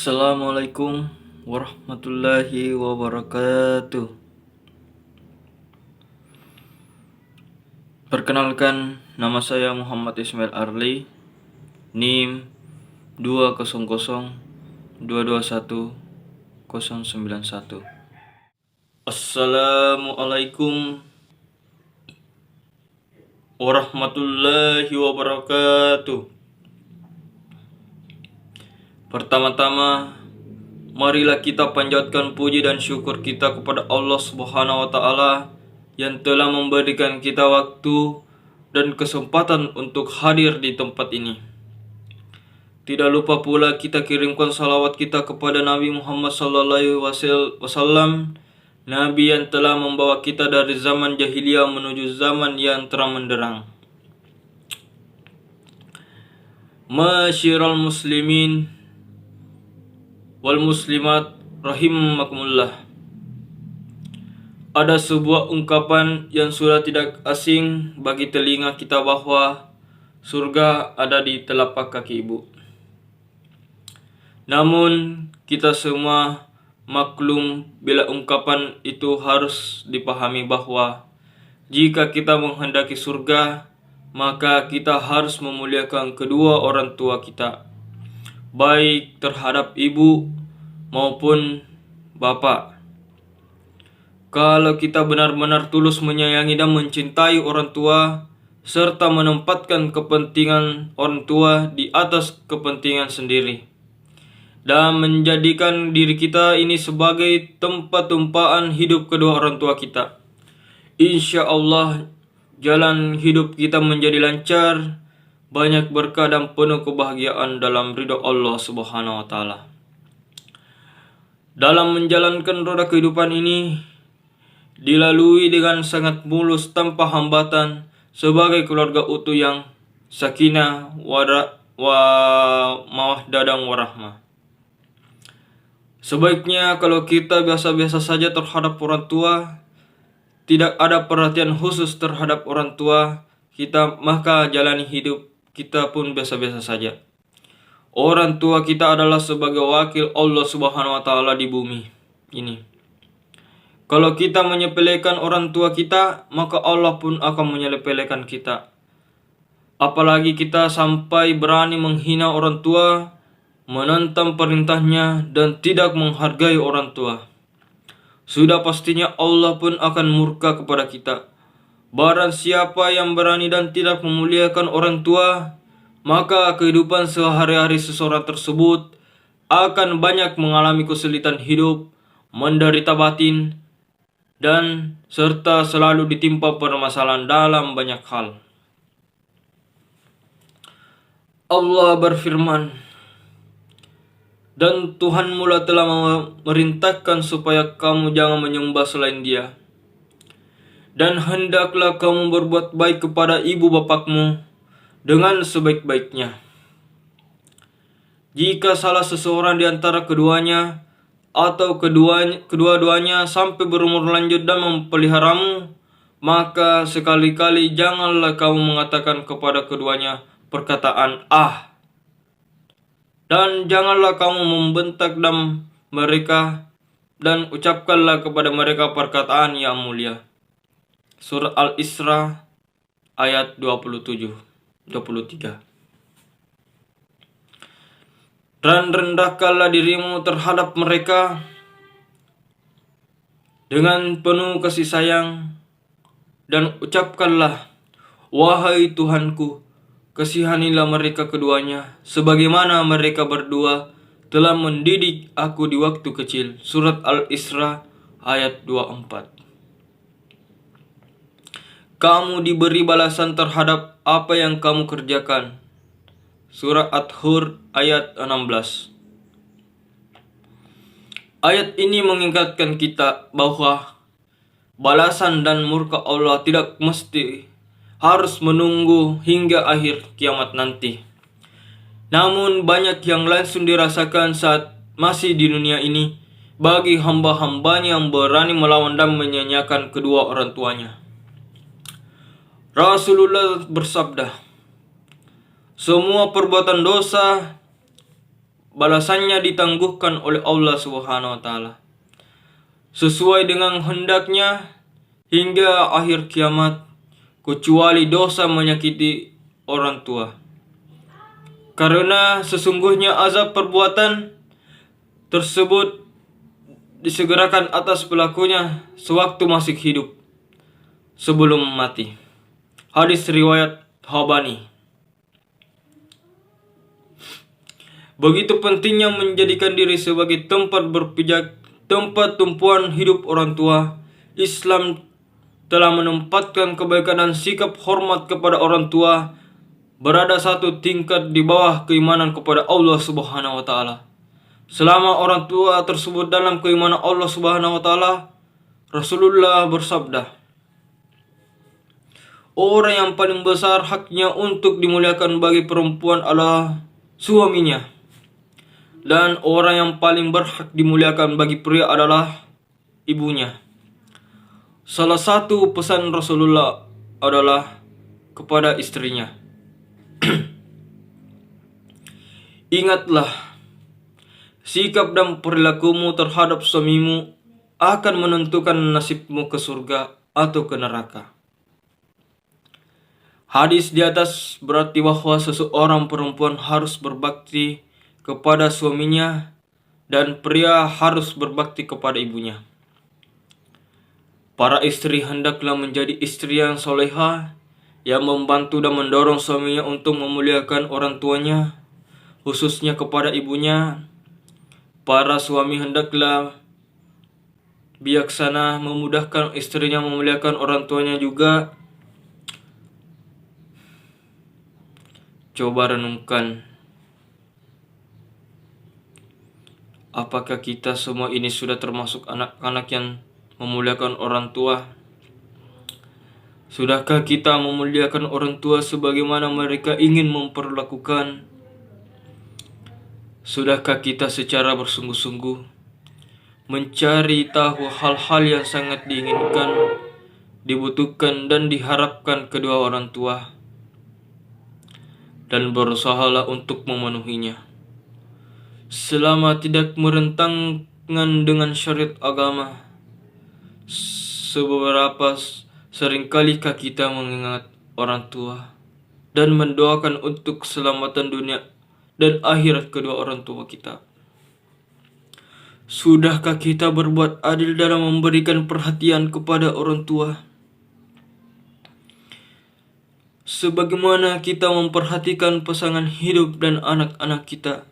Assalamualaikum warahmatullahi wabarakatuh. Perkenalkan, nama saya Muhammad Ismail Arli, NIM 200221091. Assalamualaikum warahmatullahi wabarakatuh. Pertama-tama, marilah kita panjatkan puji dan syukur kita kepada Allah Subhanahu wa Ta'ala yang telah memberikan kita waktu dan kesempatan untuk hadir di tempat ini. Tidak lupa pula kita kirimkan salawat kita kepada Nabi Muhammad SAW, Nabi yang telah membawa kita dari zaman jahiliyah menuju zaman yang terang menderang. Masyiral muslimin wal muslimat rahimakumullah. Ada sebuah ungkapan yang sudah tidak asing bagi telinga kita bahwa surga ada di telapak kaki ibu. Namun kita semua maklum bila ungkapan itu harus dipahami bahwa jika kita menghendaki surga, maka kita harus memuliakan kedua orang tua kita, baik terhadap ibu maupun bapak. Kalau kita benar-benar tulus menyayangi dan mencintai orang tua, serta menempatkan kepentingan orang tua di atas kepentingan sendiri, dan menjadikan diri kita ini sebagai tempat tumpaan hidup kedua orang tua kita, insya Allah jalan hidup kita menjadi lancar, banyak berkah dan penuh kebahagiaan dalam ridho Allah Subhanahu wa Ta'ala. Dalam menjalankan roda kehidupan ini dilalui dengan sangat mulus tanpa hambatan sebagai keluarga utuh yang sakinah mawaddah dan warahmah. Sebaiknya kalau kita biasa-biasa saja terhadap orang tua, tidak ada perhatian khusus terhadap orang tua kita, maka jalani hidup kita pun biasa-biasa saja. Orang tua kita adalah sebagai wakil Allah Subhanahu wa Ta'ala di bumi ini. Kalau kita menyepelekan orang tua kita, maka Allah pun akan menyepelekan kita. Apalagi kita sampai berani menghina orang tua, menentang perintahnya, dan tidak menghargai orang tua. Sudah pastinya Allah pun akan murka kepada kita. Barang siapa yang berani dan tidak memuliakan orang tua, maka kehidupan sehari-hari seseorang tersebut akan banyak mengalami kesulitan hidup, menderita batin, dan serta selalu ditimpa permasalahan dalam banyak hal. Allah berfirman, "Dan Tuhanmu lah telah memerintahkan supaya kamu jangan menyembah selain Dia. Dan hendaklah kamu berbuat baik kepada ibu bapakmu dengan sebaik-baiknya. Jika salah seseorang di antara keduanya atau kedua-duanya sampai berumur lanjut dan memeliharamu, maka sekali-kali janganlah kamu mengatakan kepada keduanya perkataan ah, dan janganlah kamu membentak mereka, dan ucapkanlah kepada mereka perkataan yang mulia." Surah Al-Isra ayat 23. Dan rendahkanlah dirimu terhadap mereka dengan penuh kasih sayang, dan ucapkanlah, "Wahai Tuhanku, kasihanilah mereka keduanya, sebagaimana mereka berdua telah mendidik aku di waktu kecil." Surat Al-Isra ayat 24. Kamu diberi balasan terhadap apa yang kamu kerjakan. Surah At-Hur ayat 16. Ayat ini mengingatkan kita bahwa balasan dan murka Allah tidak mesti harus menunggu hingga akhir kiamat nanti. Namun banyak yang langsung dirasakan saat masih di dunia ini bagi hamba-hambanya yang berani melawan dan menyanyiakan kedua orang tuanya. Rasulullah bersabda, "Semua perbuatan dosa balasannya ditangguhkan oleh Allah Subhanahu wa taala sesuai dengan hendaknya hingga akhir kiamat, kecuali dosa menyakiti orang tua. Karena sesungguhnya azab perbuatan tersebut disegerakan atas pelakunya sewaktu masih hidup sebelum mati. Hadis riwayat Habani. Begitu pentingnya menjadikan diri sebagai tempat berpijak, tempat tumpuan hidup orang tua. Islam telah menempatkan kebaikan dan sikap hormat kepada orang tua berada satu tingkat di bawah keimanan kepada Allah Subhanahu wa taala. Selama orang tua tersebut dalam keimanan Allah Subhanahu wa taala, Rasulullah bersabda, orang yang paling besar haknya untuk dimuliakan bagi perempuan adalah suaminya, dan orang yang paling berhak dimuliakan bagi pria adalah ibunya. Salah satu pesan Rasulullah adalah kepada istrinya, ingatlah, sikap dan perilakumu terhadap suamimu akan menentukan nasibmu ke surga atau ke neraka. Hadis di atas berarti bahwa seseorang perempuan harus berbakti kepada suaminya dan pria harus berbakti kepada ibunya. Para istri hendaklah menjadi istri yang soleha, yang membantu dan mendorong suaminya untuk memuliakan orang tuanya, khususnya kepada ibunya. Para suami hendaklah bijaksana, memudahkan istrinya memuliakan orang tuanya juga. Coba renungkan, apakah kita semua ini sudah termasuk anak-anak yang memuliakan orang tua? Sudahkah kita memuliakan orang tua sebagaimana mereka ingin memperlakukan? Sudahkah kita secara bersungguh-sungguh mencari tahu hal-hal yang sangat diinginkan, dibutuhkan dan diharapkan kedua orang tua, dan berusahalah untuk memenuhinya selama tidak merentangan dengan syariat agama? Seberapa seringkalikah kita mengingat orang tua dan mendoakan untuk keselamatan dunia dan akhirat kedua orang tua kita? Sudahkah kita berbuat adil dalam memberikan perhatian kepada orang tua, sebagaimana kita memperhatikan pasangan hidup dan anak-anak kita?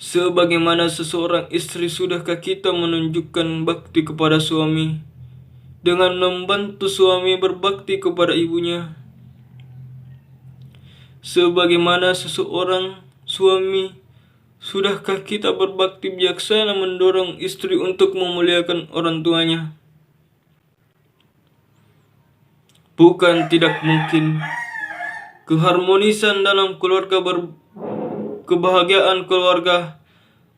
Sebagaimana seseorang istri, sudahkah kita menunjukkan bakti kepada suami dengan membantu suami berbakti kepada ibunya? Sebagaimana seseorang suami, sudahkah kita berbakti bijaksana mendorong istri untuk memuliakan orang tuanya? Bukan tidak mungkin keharmonisan dalam keluarga, kebahagiaan keluarga,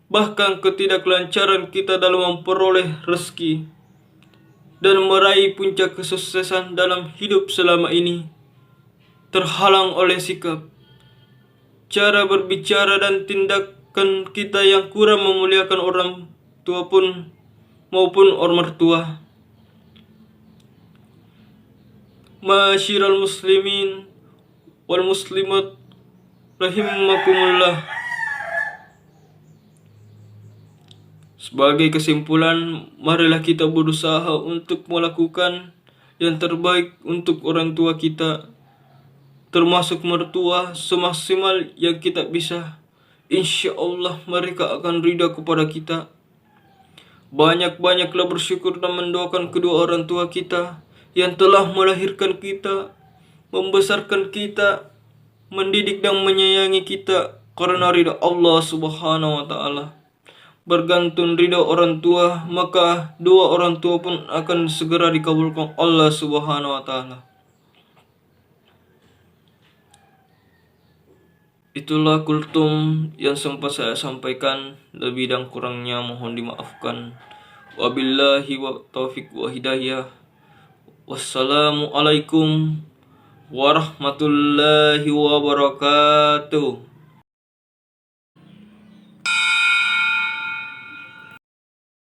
bahkan ketidaklancaran kita dalam memperoleh rezeki dan meraih puncak kesuksesan dalam hidup selama ini terhalang oleh sikap, cara berbicara dan tindakan kita yang kurang memuliakan orang tua pun maupun orang mertua. Ma'asyiral muslimin wal muslimat rahimakumullah. Sebagai kesimpulan, marilah kita berusaha untuk melakukan yang terbaik untuk orang tua kita, termasuk mertua, semaksimal yang kita bisa. Insya Allah mereka akan ridha kepada kita. Banyak-banyaklah bersyukur dan mendoakan kedua orang tua kita yang telah melahirkan kita, membesarkan kita, mendidik dan menyayangi kita karena ridha Allah Subhanahu wa taala. Bergantung ridha orang tua, maka doa orang tua pun akan segera dikabulkan Allah Subhanahu wa taala. Itulah kultum yang sempat saya sampaikan, lebih dan kurangnya mohon dimaafkan. Wabillahi wa taufiq wa hidayah. Wassalamualaikum warahmatullahi wabarakatuh.